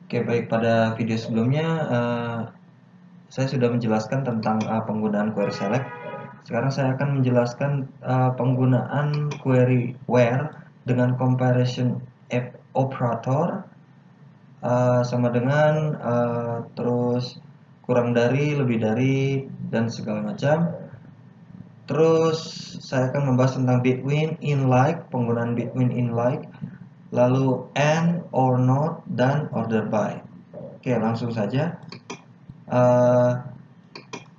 Oke, baik, pada video sebelumnya saya sudah menjelaskan tentang penggunaan query select. Sekarang saya akan menjelaskan penggunaan query where dengan comparison operator sama dengan terus kurang dari, lebih dari, dan segala macam. Terus saya akan membahas tentang between, in like, penggunaan between, in like, lalu and, or not, dan order by. Oke, langsung saja.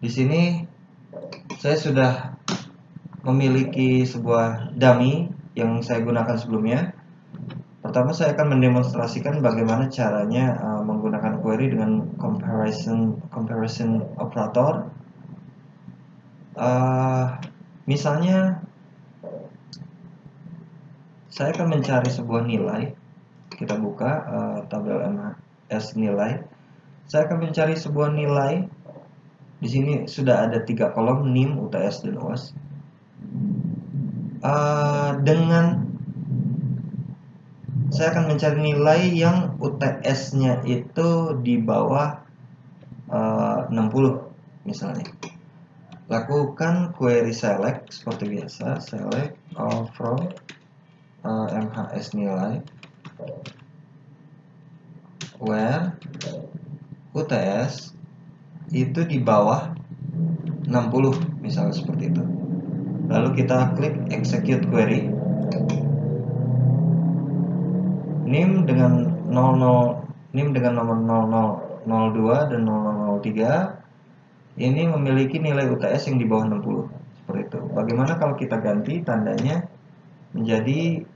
Di sini saya sudah memiliki sebuah dummy yang saya gunakan sebelumnya. Pertama, saya akan mendemonstrasikan bagaimana caranya menggunakan query dengan comparison operator. Misalnya, saya akan mencari sebuah nilai. Kita buka tabel MHS nilai. Saya akan mencari sebuah nilai. Di sini sudah ada 3 kolom, NIM, UTS, dan UAS. Saya akan mencari nilai yang UTS-nya itu di bawah 60 misalnya. Lakukan query select seperti biasa, select all from MHS nilai where UTS itu di bawah 60 misalnya seperti itu. Lalu kita klik execute query. NIM dengan 00, NIM dengan nomor 0002 dan 0003 ini memiliki nilai UTS yang di bawah 60 seperti itu. Bagaimana kalau kita ganti tandanya menjadi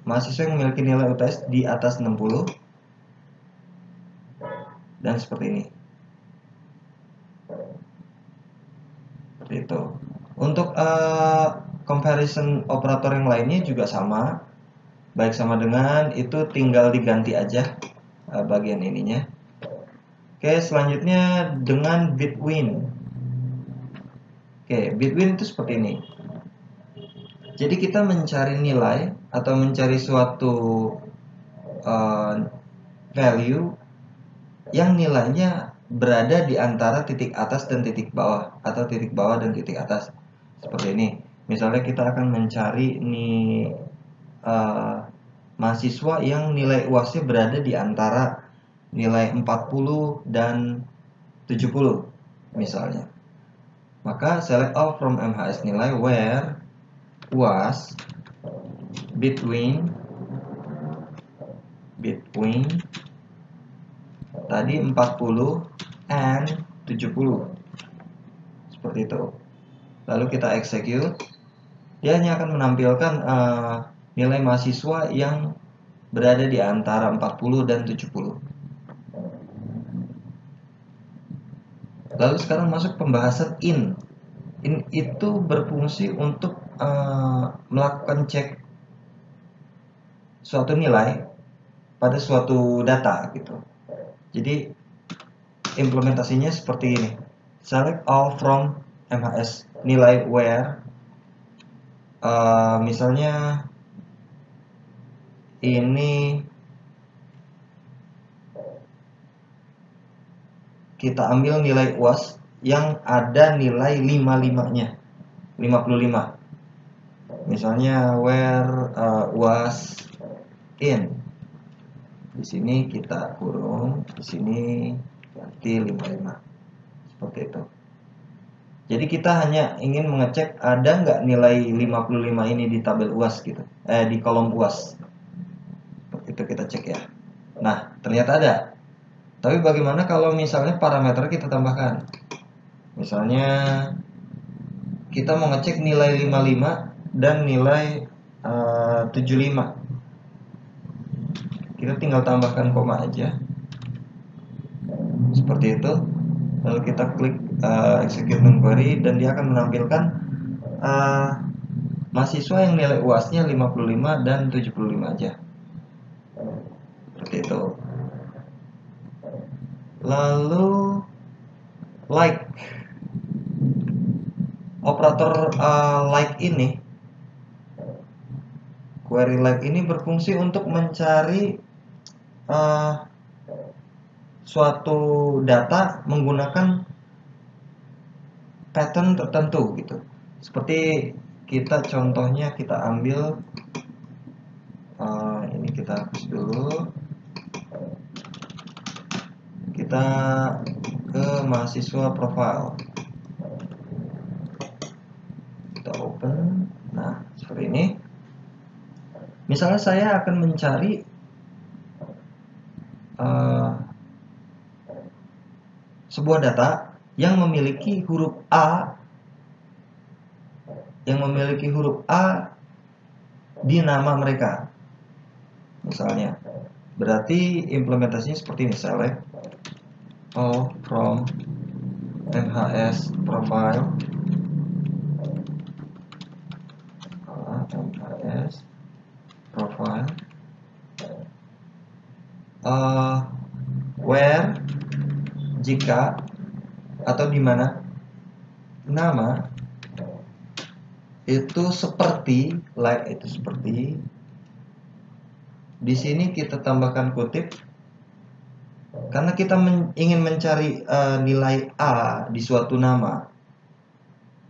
mahasiswa yang memiliki nilai UTS di atas 60 dan seperti ini. Seperti itu. Untuk comparison operator yang lainnya juga sama. Baik, sama dengan itu, tinggal diganti aja bagian ininya. Oke, selanjutnya dengan between. Oke, between itu seperti ini. Jadi kita mencari nilai atau mencari suatu value yang nilainya berada di antara titik atas dan titik bawah, atau titik bawah dan titik atas. Seperti ini. Misalnya kita akan mencari nih mahasiswa yang nilai UASnya berada di antara nilai 40 dan 70 misalnya. Maka select all from MHS nilai where UAS between tadi 40 and 70 seperti itu. Lalu kita execute. Dia hanya akan menampilkan nilai mahasiswa yang berada di antara 40 dan 70. Lalu sekarang masuk pembahasan in. In itu berfungsi untuk melakukan cek suatu nilai pada suatu data gitu. Jadi implementasinya seperti ini. Select all from MHS nilai where misalnya ini kita ambil nilai UAS yang ada nilai 55-nya, 55. Misalnya where UAS in. Di sini kita kurung, di sini ganti 55. Seperti itu. Jadi kita hanya ingin mengecek ada nggak nilai 55 ini di tabel UAS gitu, di kolom UAS. Seperti itu kita cek ya. Nah, ternyata ada. Tapi bagaimana kalau misalnya parameter kita tambahkan? Misalnya kita mau ngecek nilai 55 dan nilai 75. Kita tinggal tambahkan koma aja. Seperti itu. Lalu kita klik execute query dan dia akan menampilkan mahasiswa yang nilai UASnya 55 dan 75 aja. Seperti itu. Lalu like. Operator like ini, query like ini berfungsi untuk mencari suatu data menggunakan pattern tertentu gitu. Seperti kita contohnya kita ambil ini kita hapus dulu. Kita ke mahasiswa profile. Kita open. Nah, seperti ini. Misalnya saya akan mencari sebuah data yang memiliki huruf A di nama mereka. Misalnya, berarti implementasinya seperti ini, select all from MHS profile, MHS profile, where jika atau di mana nama itu seperti, like itu seperti. Di sini kita tambahkan kutip karena kita ingin mencari nilai A di suatu nama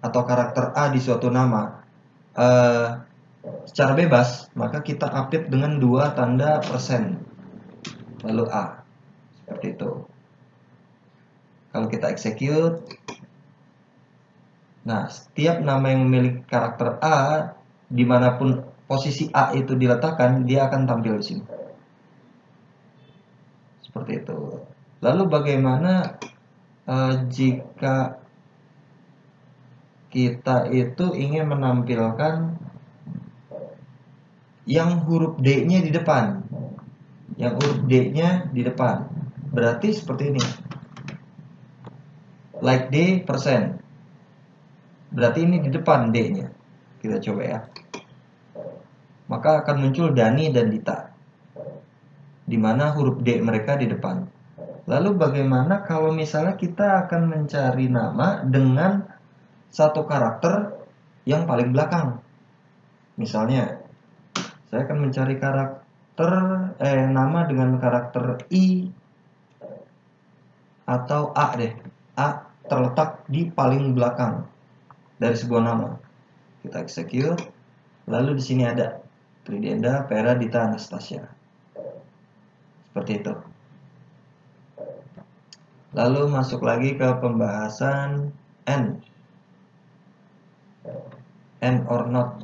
atau karakter A di suatu nama secara bebas, maka kita update dengan 2 tanda persen lalu A, seperti itu. Kalau kita execute, nah setiap nama yang memiliki karakter A dimanapun posisi A itu diletakkan, dia akan tampil di sini. Seperti itu. Lalu bagaimana jika kita itu ingin menampilkan yang huruf D-nya di depan? Yang huruf D-nya di depan. Berarti seperti ini. Like D persen. Berarti ini di depan D-nya. Kita coba ya. Maka akan muncul Dani dan Dita, di mana huruf D mereka di depan. Lalu bagaimana kalau misalnya kita akan mencari nama dengan satu karakter yang paling belakang? Misalnya, saya akan mencari nama dengan karakter I atau A deh. A terletak di paling belakang dari sebuah nama. Kita execute. Lalu di sini ada Tridenda, Pera, Dita, Anastasia. Seperti itu. Lalu masuk lagi ke pembahasan and or not.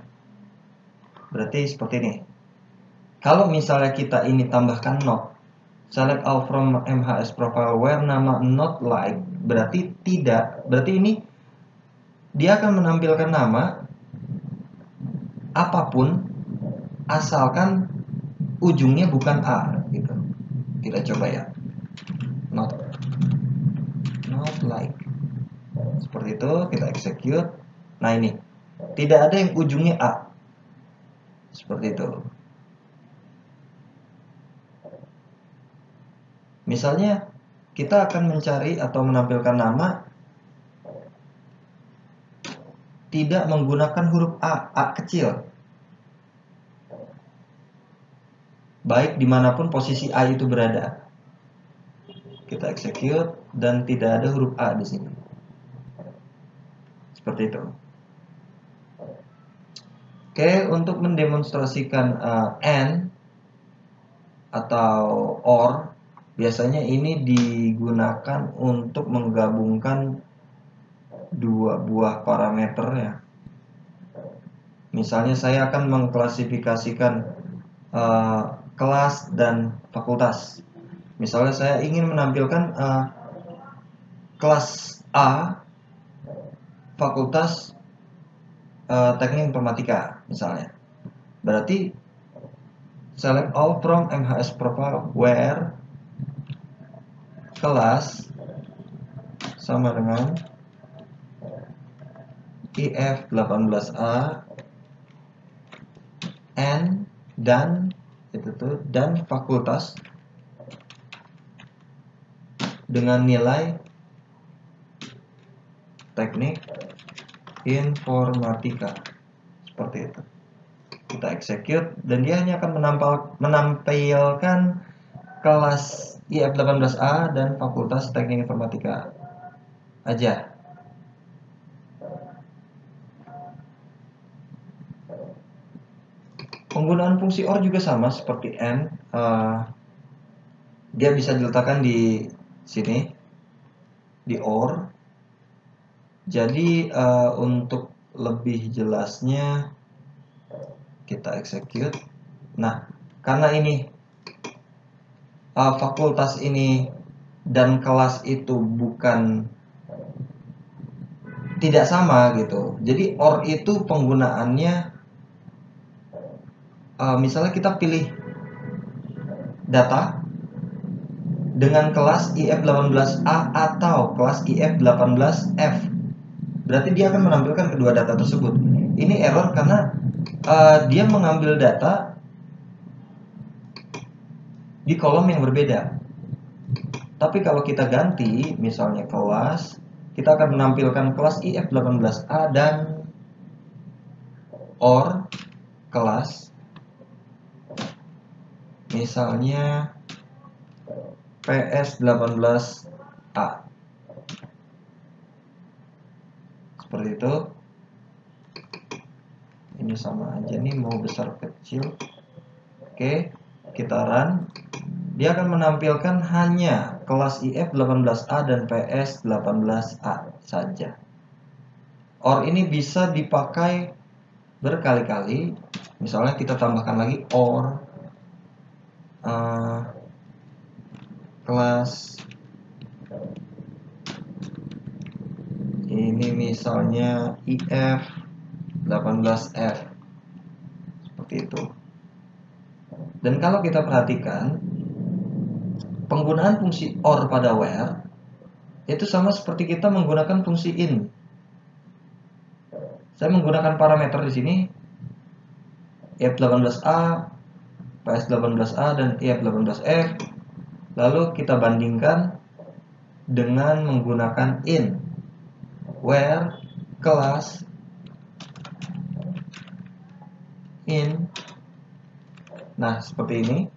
Berarti seperti ini. Kalau misalnya kita ini tambahkan not, select all from MHS profile where nama not like, berarti tidak. Berarti ini dia akan menampilkan nama apapun asalkan ujungnya bukan A gitu. Kita coba ya. Not like. Seperti itu, kita execute. Nah, ini tidak ada yang ujungnya A. Seperti itu. Misalnya kita akan mencari atau menampilkan nama tidak menggunakan huruf A kecil. Baik dimanapun posisi A itu berada. Kita execute dan tidak ada huruf A di sini. Seperti itu. Oke, untuk mendemonstrasikan and atau or, biasanya ini digunakan untuk menggabungkan 2 buah parameter ya. Misalnya saya akan mengklasifikasikan kelas dan fakultas. Misalnya saya ingin menampilkan kelas A, fakultas teknik informatika misalnya. Berarti select all from MHS profile where kelas sama dengan IF18A and dan fakultas dengan nilai teknik informatika. Seperti itu. Kita execute dan dia hanya akan menampilkan kelas IF18A dan Fakultas Teknik Informatika aja. Penggunaan fungsi OR juga sama seperti AND. Dia bisa diletakkan di sini, di OR. Jadi untuk lebih jelasnya kita execute. Nah, karena ini fakultas ini dan kelas itu tidak sama gitu. Jadi OR itu penggunaannya misalnya kita pilih data dengan kelas IF18A atau kelas IF18F. Berarti dia akan menampilkan kedua data tersebut. Ini error karena dia mengambil data di kolom yang berbeda. Tapi kalau kita ganti, misalnya kelas, kita akan menampilkan kelas IF18A dan OR kelas, misalnya PS18A. Seperti itu. Ini sama aja nih, mau besar kecil. Oke, kita run. Dia akan menampilkan hanya kelas IF18A dan PS18A saja. OR ini bisa dipakai berkali-kali. Misalnya kita tambahkan lagi OR kelas ini misalnya IF18F, seperti itu. Dan kalau kita perhatikan, penggunaan fungsi OR pada where itu sama seperti kita menggunakan fungsi in. Saya menggunakan parameter di sini IF18A, PS18A dan IF18F. Lalu kita bandingkan dengan menggunakan in, where kelas in. Nah, seperti ini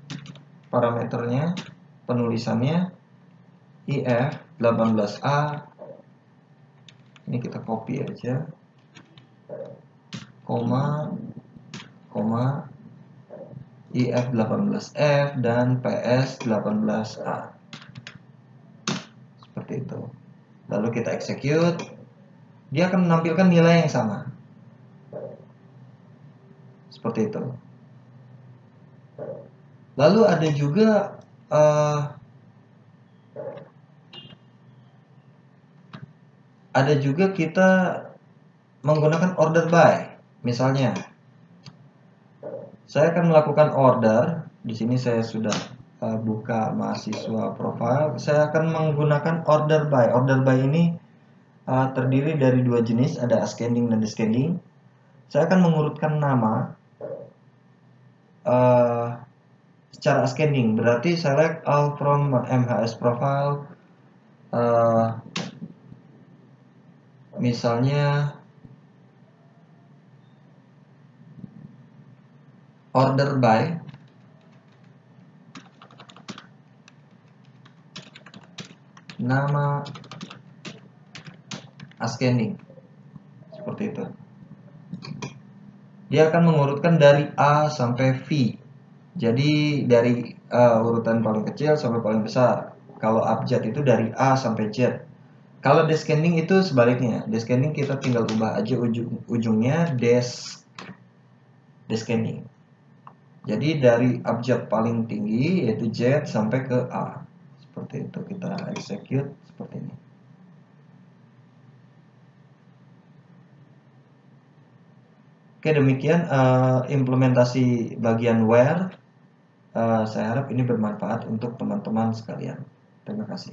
parameternya, penulisannya IF18A. Ini kita copy aja, koma IF18F dan PS18A. Seperti itu. Lalu kita execute. Dia akan menampilkan nilai yang sama. Seperti itu. Lalu ada juga kita menggunakan order by. Misalnya, saya akan melakukan order. Di sini saya sudah buka mahasiswa profile. Saya akan menggunakan order by. Order by ini terdiri dari dua jenis, ada ascending dan descending. Saya akan mengurutkan nama secara ascending, berarti select all from MHS profile. Misalnya order by nama ascending, seperti itu. Dia akan mengurutkan dari A sampai V. Jadi dari urutan paling kecil sampai paling besar. Kalau abjad itu dari A sampai Z. Kalau descending itu sebaliknya. Descending kita tinggal ubah aja ujungnya descending. Jadi dari abjad paling tinggi yaitu Z sampai ke A. Seperti itu, kita execute seperti ini. Oke, demikian implementasi bagian where. Saya harap ini bermanfaat untuk teman-teman sekalian. Terima kasih.